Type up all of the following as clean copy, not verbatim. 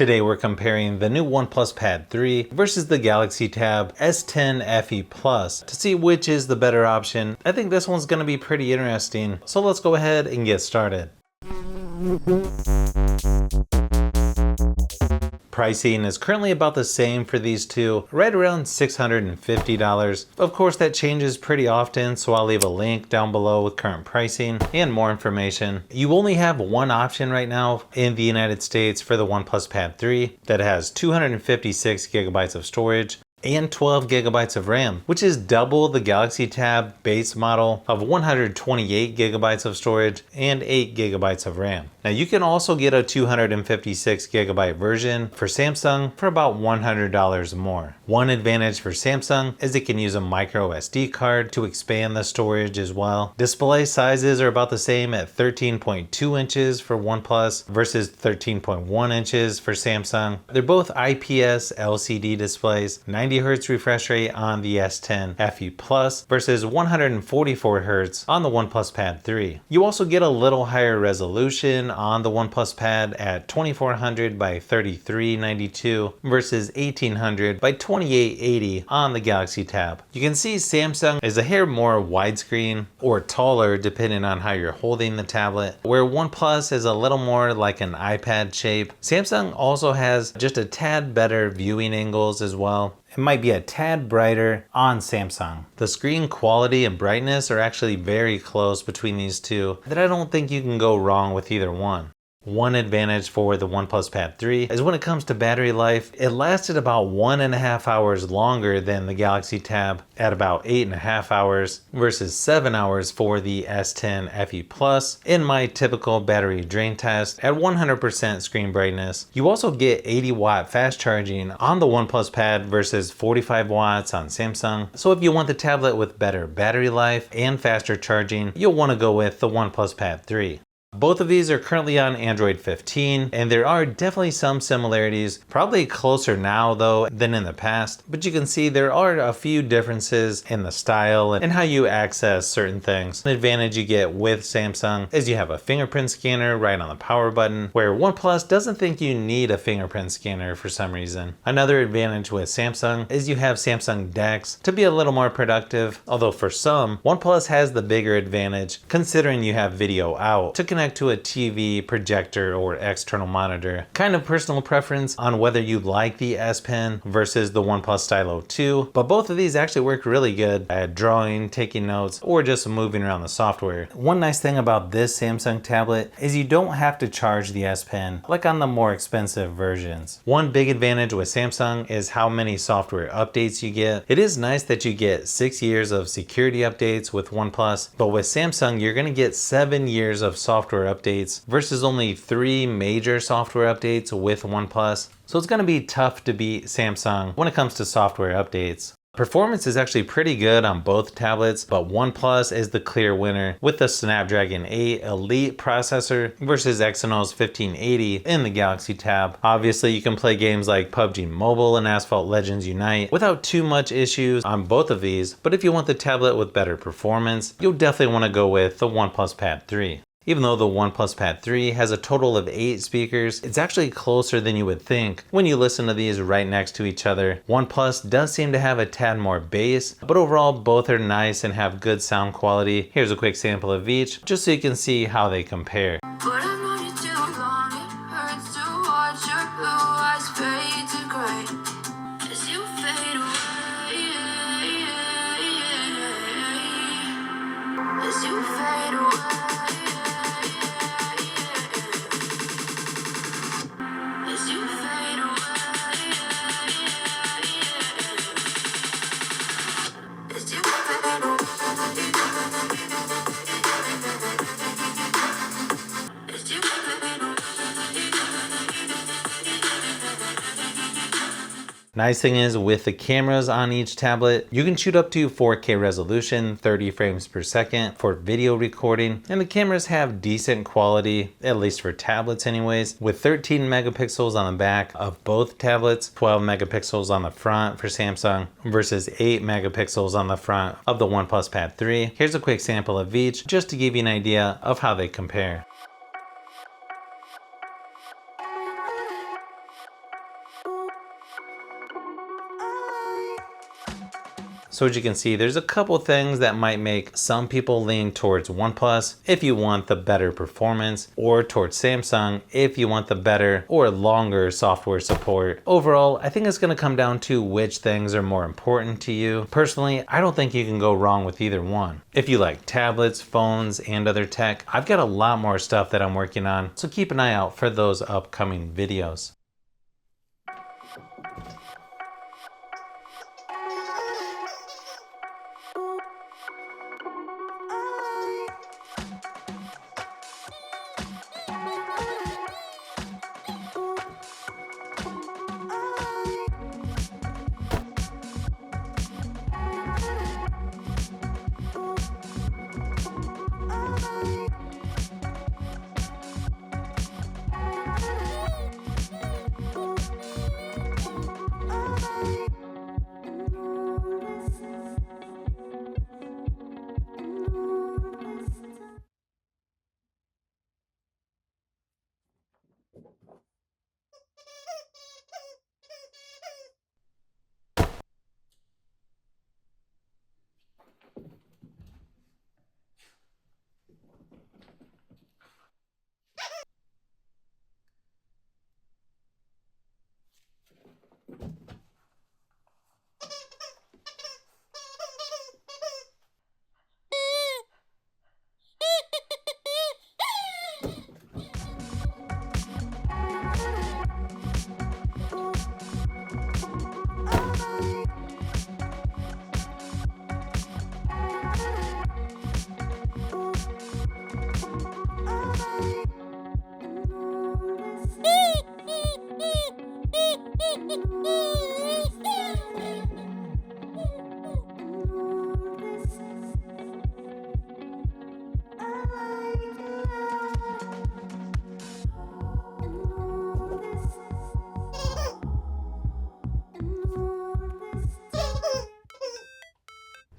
Today we're comparing the new OnePlus Pad 3 versus the Galaxy Tab S10 FE Plus to see which is the better option. I think this one's going to be pretty interesting, so let's go ahead and get started. Pricing is currently about the same for these two, right around $650. Of course, that changes pretty often, so I'll leave a link down below with current pricing and more information. You only have one option right now in the United States for the OnePlus Pad 3 that has 256 gigabytes of storage and 12 gigabytes of RAM, which is double the Galaxy Tab base model of 128 gigabytes of storage and 8 gigabytes of RAM. Now you can also get a 256 gigabyte version for Samsung for about $100 more. One advantage for Samsung is it can use a micro SD card to expand the storage as well. Display sizes are about the same at 13.2 inches for OnePlus versus 13.1 inches for Samsung. They're both IPS LCD displays, 90 Hz refresh rate on the S10 FE Plus versus 144 Hz on the OnePlus Pad 3. You also get a little higher resolution on the OnePlus Pad at 2400 by 3392 versus 1800 by 2880 on the Galaxy Tab. You can see Samsung is a hair more widescreen or taller depending on how you're holding the tablet, where OnePlus is a little more like an iPad shape. Samsung also has just a tad better viewing angles as well. It might be a tad brighter on Samsung. The screen quality and brightness are actually very close between these two, that I don't think you can go wrong with either one. One advantage for the OnePlus Pad 3 is when it comes to battery life, it lasted about 1.5 hours longer than the Galaxy Tab at about 8.5 hours versus 7 hours for the S10 FE Plus in my typical battery drain test at 100% screen brightness. You also get 80 watt fast charging on the OnePlus Pad versus 45 watts on Samsung. So if you want the tablet with better battery life and faster charging, you'll want to go with the OnePlus Pad 3. Both of these are currently on Android 15, and there are definitely some similarities, probably closer now though than in the past, but you can see there are a few differences in the style and how you access certain things. An advantage you get with Samsung is you have a fingerprint scanner right on the power button, where OnePlus doesn't think you need a fingerprint scanner for some reason. Another advantage with Samsung is you have Samsung DeX to be a little more productive, although for some, OnePlus has the bigger advantage considering you have video out to connect to a TV, projector, or external monitor. Kind of personal preference on whether you like the S Pen versus the OnePlus Stylo 2, but both of these actually work really good at drawing, taking notes, or just moving around the software. One nice thing about this Samsung tablet is you don't have to charge the S Pen like on the more expensive versions. One big advantage with Samsung is how many software updates you get. It is nice that you get 6 years of security updates with OnePlus, but with Samsung you're going to get 7 years of software updates versus only 3 major software updates with OnePlus. So it's going to be tough to beat Samsung when it comes to software updates. Performance is actually pretty good on both tablets, but OnePlus is the clear winner with the Snapdragon 8 Elite processor versus Exynos 1580 in the Galaxy Tab. Obviously, you can play games like PUBG Mobile and Asphalt Legends Unite without too much issues on both of these, but if you want the tablet with better performance, you'll definitely want to go with the OnePlus Pad 3. Even though the OnePlus Pad 3 has a total of 8 speakers, it's actually closer than you would think when you listen to these right next to each other. OnePlus does seem to have a tad more bass, but overall both are nice and have good sound quality. Here's a quick sample of each, just so you can see how they compare. Nice thing is with the cameras on each tablet, you can shoot up to 4K resolution, 30 frames per second for video recording, and the cameras have decent quality, at least for tablets anyways, with 13 megapixels on the back of both tablets, 12 megapixels on the front for Samsung versus 8 megapixels on the front of the OnePlus Pad 3. Here's a quick sample of each just to give you an idea of how they compare. So as you can see, there's a couple things that might make some people lean towards OnePlus if you want the better performance, or towards Samsung if you want the better or longer software support. Overall, I think it's going to come down to which things are more important to you. Personally, I don't think you can go wrong with either one. If you like tablets, phones, and other tech, I've got a lot more stuff that I'm working on, so keep an eye out for those upcoming videos.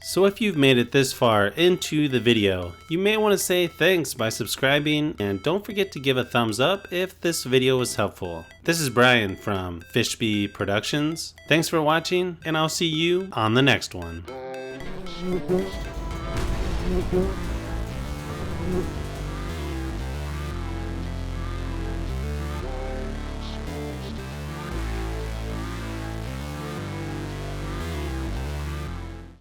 So if you've made it this far into the video, you may want to say thanks by subscribing, and don't forget to give a thumbs up if this video was helpful. This is Brian from Fishbee Productions. Thanks for watching, and I'll see you on the next one.